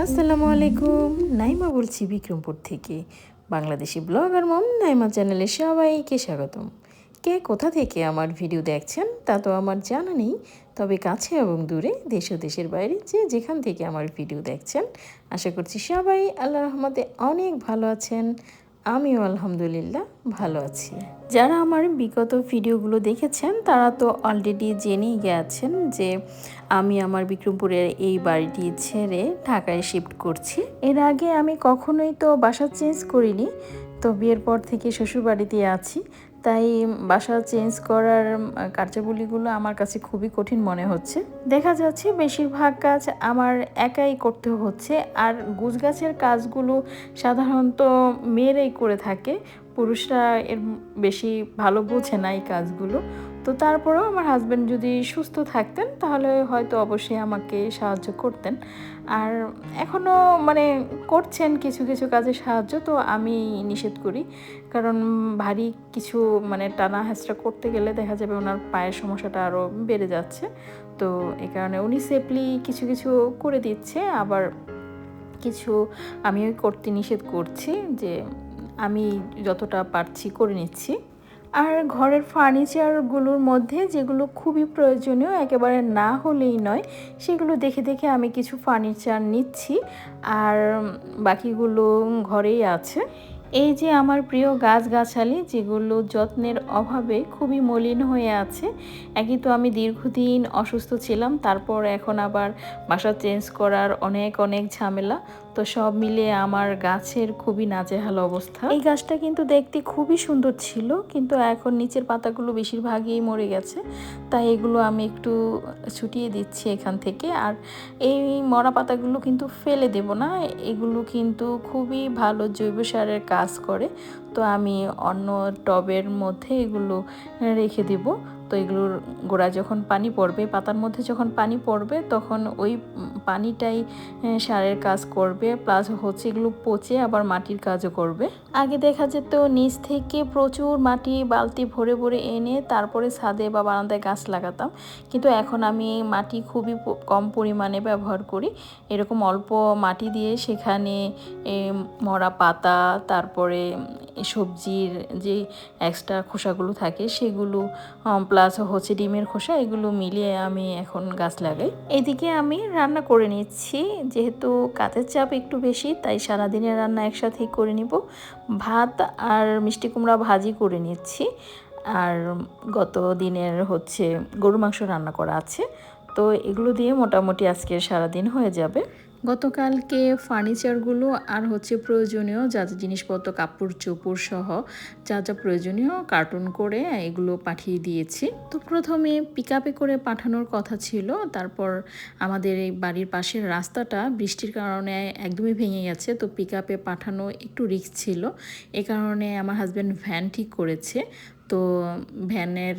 আসসালামু আলাইকুম। নাইমা বলছি বিক্রমপুর থেকে। বাংলাদেশি ব্লগার মম নাইমা চ্যানেলে সবাইকে স্বাগতম। কে কোথা থেকে আমার ভিডিও দেখছেন তা তো আমার জানা নেই, তবে কাছে এবং দূরে, দেশ ও দেশের বাইরে যে যেখান থেকে আমার ভিডিও দেখছেন, আশা করছি সবাই আল্লাহর রহমতে অনেক ভালো আছেন। আমিও আলহামদুলিল্লাহ ভালো আছি। যারা আমার বিগত ভিডিওগুলো দেখেছেন তারা তো অলরেডি জেনেই গেছেন যে আমি আমার বিক্রমপুরের এই বাড়িটি ছেড়ে ঢাকায় শিফট করছি। এর আগে আমি কখনোই তো বাসা চেঞ্জ করিনি, তো বিয়ের পর থেকে শ্বশুর বাড়িতে আছি, তাই বাসা চেঞ্জ করার কার্যাবলীগুলো আমার কাছে খুবই কঠিন মনে হচ্ছে। দেখা যাচ্ছে বেশিরভাগ কাজ আমার একাই করতে হচ্ছে, আর গুছগাছের কাজগুলো সাধারণত মেয়েরাই করে থাকে, পুরুষরা এর বেশি ভালো বোঝে না এই কাজগুলো। তো তারপরেও আমার হাজব্যান্ড যদি সুস্থ থাকতেন তাহলে হয়তো অবশ্যই আমাকে সাহায্য করতেন, আর এখনও মানে করছেন কিছু কিছু কাজে সাহায্য, তো আমি নিষেধ করি, কারণ ভারী কিছু মানে টানা হেঁচড়া করতে গেলে দেখা যাবে ওনার পায়ের সমস্যাটা আরও বেড়ে যাচ্ছে। তো এই কারণে উনি সেফলি কিছু কিছু করে দিচ্ছে, আবার কিছু আমিও করতে নিষেধ করছি, যে আমি যতটা পারছি করে নিচ্ছি। আর ঘরের ফার্নিচারগুলোর মধ্যে যেগুলো খুবই প্রয়োজনীয়, একেবারে না হলেই নয়, সেগুলো দেখে দেখে আমি কিছু ফার্নিচার নিচ্ছি, আর বাকিগুলো ঘরেই আছে। এই যে আমার প্রিয় গাছগাছালি যেগুলো যত্নের অভাবে খুবই মলিন হয়ে আছে। একই তো আমি দীর্ঘদিন অসুস্থ ছিলাম, তারপর এখন আবার বাসা চেঞ্জ করার অনেক অনেক ঝামেলা, তো সব মিলিয়ে আমার গাছের খুবই নাজেহাল অবস্থা। এই গাছটা কিন্তু দেখতে খুবই সুন্দর ছিল, কিন্তু এখন নিচের পাতাগুলো বেশিরভাগই মরে গেছে, তাই এগুলো আমি একটু ছুটিয়ে দিচ্ছি এখান থেকে। আর এই মরা পাতাগুলো কিন্তু ফেলে দেব না, এগুলো কিন্তু খুবই ভালো জৈব সারের কাজ করে, তো আমি অন্য টবের মধ্যে এগুলো রেখে দেব। তো এগুলোর গোড়ায় যখন পানি পড়বে, পাতার মধ্যে যখন পানি পড়বে, তখন ওই পানিটাই সারের কাজ করবে, প্লাস হচ্ছে এগুলো পচে আবার মাটির কাজও করবে। আগে দেখা যেত নিচ থেকে প্রচুর মাটি বালতি ভরে ভরে এনে তারপরে ছাদে বা বারান্দায় গাছ লাগাতাম, কিন্তু এখন আমি মাটি খুবই কম পরিমাণে ব্যবহার করি। এরকম অল্প মাটি দিয়ে সেখানে মরা পাতা, তারপরে সবজির যে এক্সট্রা খোসাগুলো থাকে সেগুলো, প্লাস হচ্ছে ডিমের খোসা, এগুলো মিলিয়ে আমি এখন গাছ লাগাই। এদিকে আমি রান্না করে নিচ্ছি, যেহেতু কাজের চাপ একটু বেশি, তাই সারাদিনের রান্না একসাথেই করে নিব। ভাত আর মিষ্টি কুমড়া ভাজি করে নিচ্ছি, আর গত দিনের হচ্ছে গরু মাংস রান্না করা আছে, তো এগুলো দিয়ে মোটামুটি আজকে সারাদিন হয়ে যাবে। গতকালকে ফার্নিচারগুলো আর হচ্ছে প্রয়োজনীয় যা যা জিনিসপত্র, কাপড় চোপড় সহ যা যা প্রয়োজনীয় কার্টুন করে এগুলো পাঠিয়ে দিয়েছি। তো প্রথমে পিকআপে করে পাঠানোর কথা ছিল, তারপর আমাদের এই বাড়ির পাশের রাস্তাটা বৃষ্টির কারণে একদমই ভেঙে গেছে, তো পিকআপে পাঠানো একটু রিস্ক ছিল, এ কারণে আমার হাজব্যান্ড ভ্যান ঠিক করেছে। তো ভ্যানের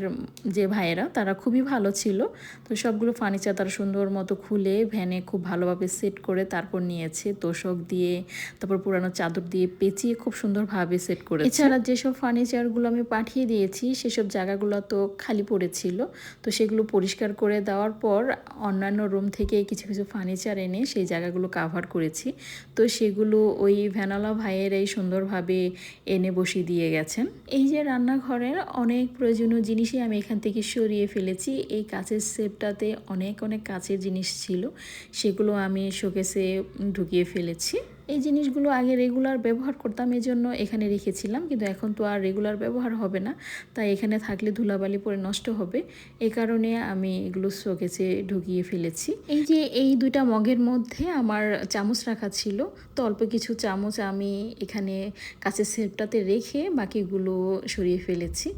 যে ভাইয়েরা তারা খুবই ভালো ছিল, তো সবগুলো ফার্নিচার তারা সুন্দর মতো খুলে ভ্যানে খুব ভালোভাবে সেট করে তারপর নিয়েছে, তোষক দিয়ে তারপর পুরানো চাদর দিয়ে পেঁচিয়ে খুব সুন্দরভাবে সেট করেছে। এছাড়া যেসব ফার্নিচারগুলো আমি পাঠিয়ে দিয়েছি সেসব জায়গাগুলো তো খালি পড়েছিল, তো সেগুলো পরিষ্কার করে দেওয়ার পর অন্যান্য রুম থেকে কিছু কিছু ফার্নিচার এনে সেই জায়গাগুলো কাভার করেছি, তো সেগুলো ওই ভ্যানালা ভাইয়ের এই সুন্দরভাবে এনে বসিয়ে দিয়ে গেছেন। এই যে রান্নাঘরের অনেক প্রয়োজনীয় জিনিসই আমি এখান থেকে সরিয়ে ফেলেছি। এই কাচের সেটটাতে অনেক অনেক কাচের জিনিস ছিল, সেগুলো আমি শোকেসে ঢুকিয়ে ফেলেছি। এই জিনিসগুলো আগে রেগুলার ব্যবহার করতাম, এই জন্য এখানে রেখেছিলাম, কিন্তু এখন তো আর রেগুলার ব্যবহার হবে না, তাই এখানে থাকলে ধুলাবালি পরে নষ্ট হবে, এই কারণে আমি এগুলো শোকেসে ঢুকিয়ে ফেলেছি। এই যে এই দুইটা মগের মধ্যে আমার চামচ রাখা ছিল, তো অল্প কিছু চামচ আমি এখানে কাচের সেটটাতে রেখে বাকিগুলো সরিয়ে ফেলেছি।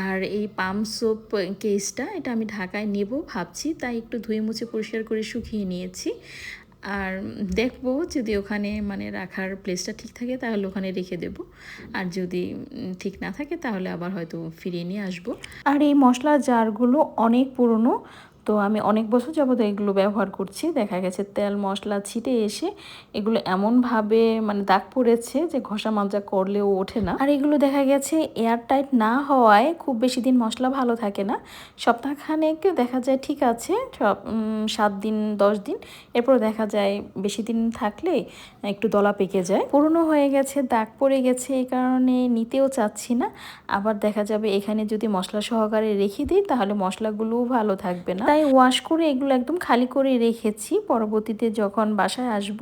আর এই পাম সোপ কেসটা, এটা আমি ঢাকায় নেব ভাবছি, তাই একটু ধুয়ে মুছে পরিষ্কার করে শুকিয়ে নিয়েছি। আর দেখবো যদি ওখানে মানে রাখার প্লেসটা ঠিক থাকে তাহলে ওখানে রেখে দেব, আর যদি ঠিক না থাকে তাহলে আবার হয়তো ফিরিয়ে নিয়ে আসবো। আর এই মশলার জারগুলো অনেক পুরনো, তো আমি অনেক বছর যাবত এগুলো ব্যবহার করছি। দেখা গেছে তেল মশলা ছিটে এসে এগুলো এমনভাবে মানে দাগ পড়েছে যে ঘষা মাজা করলেও ওঠে না। আর এগুলো দেখা গেছে এয়ার টাইট না হওয়ায় খুব বেশি দিন মশলা ভালো থাকে না। সপ্তাহখানেক দেখা যায় ঠিক আছে, 7 দিন 10 দিন, এরপর দেখা যায় বেশি দিন থাকলে একটু দলা পেকে যায়। পুরনো হয়ে গেছে, দাগ পড়ে গেছে, এই কারণে নিতেও চাচ্ছি না। আবার দেখা যাবে এখানে যদি মশলা সহকারে রেখে দিই তাহলে মশলাগুলোও ভালো থাকবে না। তাই ওয়াশ করে এগুলো একদম খালি করে রেখেছি। পরবর্তীতে যখন বাসায় আসব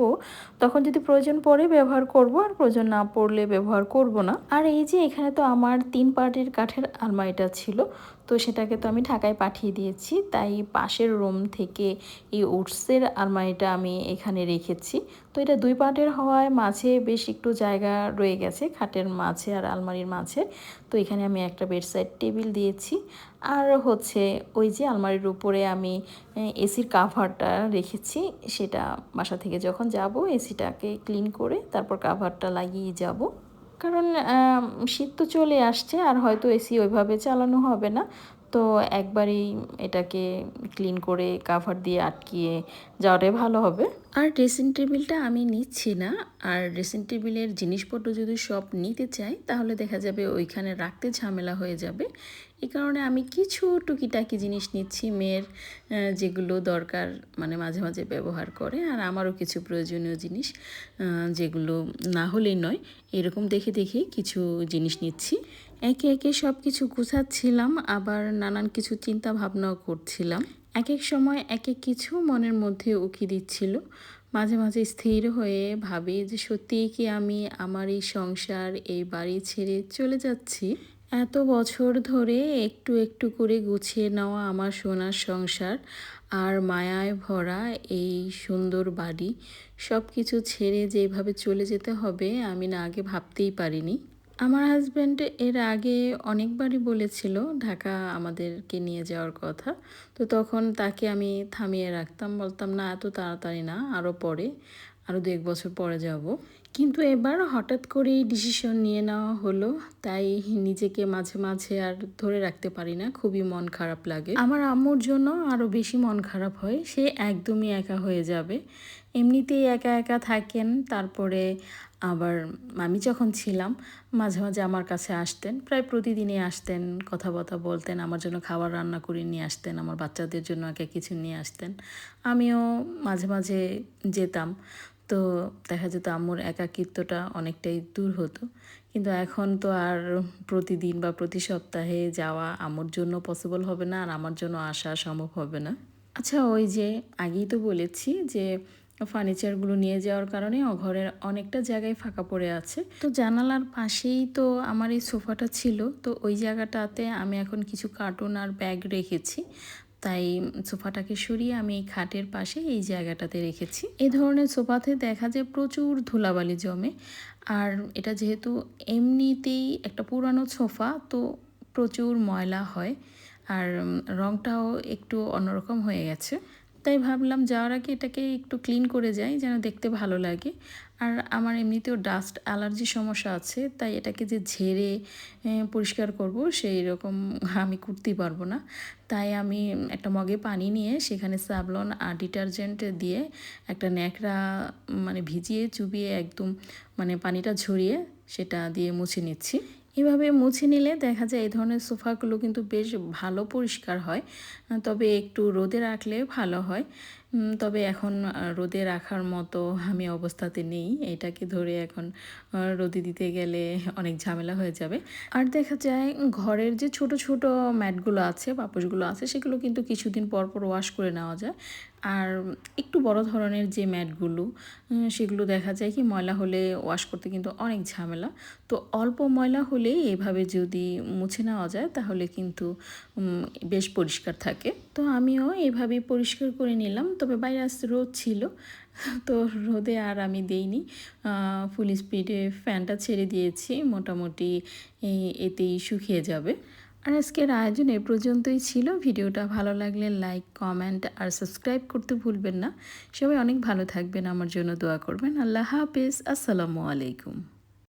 তখন যদি প্রয়োজন পড়ে ব্যবহার করব, আর প্রয়োজন না পড়লে ব্যবহার করব না। আর এই যে এখানে তো আমার 3 পার্টের কাঠের আলমারিটা ছিল, তো সেটাকে তো আমি ঢাকায় পাঠিয়ে দিয়েছি। তাই পাশের রুম থেকে এই উডসের আলমারিটা আমি এখানে রেখেছি। তো এটা 2 পার্টের হওয়ায় মাঝে বেশ একটু জায়গা রয়ে গেছে, খাটের মাঝে আর আলমারির মাঝে। তো এখানে আমি একটা বেডসাইড টেবিল দিয়েছি। আর হচ্ছে ওই যে আলমারির উপরে আমি এসির কাভারটা রেখেছি, সেটা বাসা থেকে যখন যাব এসিটাকে ক্লিন করে তারপর কাভারটা লাগিয়ে যাব। কারণ শীত তো চলে আসছে আর হয়তো এসি ওইভাবে চালানো হবে না, তো একবারেই এটাকে ক্লিন করে কাভার দিয়ে আটকিয়ে যাওয়াটাই ভালো হবে। আর ড্রেসিং টেবিলটা আমি নিচ্ছি না। আর ড্রেসিং টেবিলের জিনিসপত্র যদি সব নিতে চাই তাহলে দেখা যাবে ওইখানে রাখতে ঝামেলা হয়ে যাবে। এই কারণে আমি কিছু টুকিটাকি জিনিস নিচ্ছি মেয়ের, যেগুলো দরকার মানে মাঝে মাঝে ব্যবহার করে, আর আমারও কিছু প্রয়োজনীয় জিনিস যেগুলো না হলেই নয়, এরকম দেখে দেখে কিছু জিনিস নিচ্ছি। একে একে সব কিছু গুছাচ্ছিলাম, আবার নানান কিছু চিন্তা ভাবনাও করছিলাম। এক এক সময় এক এক কিছু মনের মধ্যে উকি দিচ্ছিল। মাঝে মাঝে স্থির হয়ে ভাবি যে সত্যিই কি আমি আমার এই সংসার, এই বাড়ি ছেড়ে চলে যাচ্ছি? এত বছর ধরে একটু একটু করে গুছিয়ে নেওয়া আমার সোনার সংসার আর মায়ায় ভরা এই সুন্দর বাড়ি, সব কিছু ছেড়ে যেভাবে চলে যেতে হবে আমি না আগে ভাবতেই পারিনি। আমার হাজব্যান্ড এর আগে অনেকবারই বলেছিল ঢাকা আমাদেরকে নিয়ে যাওয়ার কথা। তো তখন তাকে আমি থামিয়ে রাখতাম, বলতাম না এত তাড়াতাড়ি না, আরও পরে, আরও 2-1 বছর পরে যাব। কিন্তু এবার হঠাৎ করেই ডিসিশন নিয়ে নেওয়া হলো, তাই নিজেকে মাঝে মাঝে আর ধরে রাখতে পারি না, খুবই মন খারাপ লাগে। আমার আম্মুর জন্য আরও বেশি মন খারাপ হয়, সে একদমই একা হয়ে যাবে। এমনিতেই একা একা থাকেন, তারপরে আবার আমি যখন ছিলাম মাঝে মাঝে আমার কাছে আসতেন, প্রায় প্রতিদিনই আসতেন, কথাবার্তা বলতেন, আমার জন্য খাবার রান্না করে নিয়ে আসতেন, আমার বাচ্চাদের জন্য একা কিছু নিয়ে আসতেন। আমিও মাঝে মাঝে যেতাম। তো দেখা যেত আম্মুর একাকিত্বটা অনেকটাই দূর হতো। কিন্তু এখন তো আর প্রতিদিন বা প্রতি সপ্তাহে যাওয়া আম্মুর জন্য পসিবল হবে না, আর আমার জন্য আসা সম্ভব হবে না। আচ্ছা, ওই যে আগেই তো বলেছি যে ফার্নিচারগুলো নিয়ে যাওয়ার কারণে ঘরের অনেকটা জায়গায় ফাঁকা পড়ে আছে। তো জানালার পাশেই তো আমার এই সোফাটা ছিল, তো ওই জায়গাটাতে আমি এখন কিছু কার্টুন আর ব্যাগ রেখেছি। তাই সোফাটাকে সরিয়ে আমি এই খাটের পাশে এই জায়গাটাতে রেখেছি। এই ধরনের সোফাতে দেখা যায় প্রচুর ধুলাবালি জমে, আর এটা যেহেতু এমনিতেই একটা পুরানো সোফা, তো প্রচুর ময়লা হয়, আর রংটাও একটু অন্যরকম হয়ে গেছে। তাই ভাবলাম যাওয়ার আগে এটাকে একটু ক্লিন করে যাই, যেন দেখতে ভালো লাগে। আর আমার এমনিতেও ডাস্ট অ্যালার্জি সমস্যা আছে, তাই এটাকে যে ঝেড়ে পরিষ্কার করব সেই রকম আমি করতেই পারবো না। তাই আমি একটা মগে পানি নিয়ে সেখানে স্যাভলন আর ডিটারজেন্ট দিয়ে একটা ন্যাকড়া মানে ভিজিয়ে চুবিয়ে একদম মানে পানিটা ঝরিয়ে সেটা দিয়ে মুছে নিচ্ছি। এভাবে মুছে নিলে দেখা যায় এই ধরনের সোফাগুলো কিন্তু বেশ ভালো পরিষ্কার হয়, তবে একটু রোদে রাখলে ভালো হয়। তবে এখন রোদে রাখার মতো আমি অবস্থাতে নেই, এটাকে ধরে এখন রোদে দিতে গেলে অনেক ঝামেলা হয়ে যাবে। আর দেখা যায় ঘরের যে ছোট ছোট ম্যাটগুলো আছে, পাপোশগুলো আছে, সেগুলো কিন্তু কিছুদিন পর পর ওয়াশ করে নেওয়া যায়। আর একটু বড় ধরনের যে ম্যাটগুলো সেগুলো দেখা যায় কি ময়লা হলে ওয়াশ করতে কিন্তু অনেক ঝামেলা। তো অল্প ময়লা হলেই এভাবে যদি মুছে নেওয়া যায় তাহলে কিন্তু বেশ পরিষ্কার থাকে। তো আমিও এভাবেই পরিষ্কার করে নিলাম, তবে বাইরে আসতে রোদ ছিল, তো রোদে আর আমি দেইনি, ফুল স্পিডে ফ্যানটা ছেড়ে দিয়েছি, মোটামুটি এতেই শুকিয়ে যাবে। আর আজকের আয়োজন এ পর্যন্তই ছিল। ভিডিওটা ভালো লাগলে লাইক, কমেন্ট আর সাবস্ক্রাইব করতে ভুলবেন না। সবাই অনেক ভালো থাকবেন, আমার জন্য দোয়া করবেন। আল্লাহ হাফেজ, আসসালামু আলাইকুম।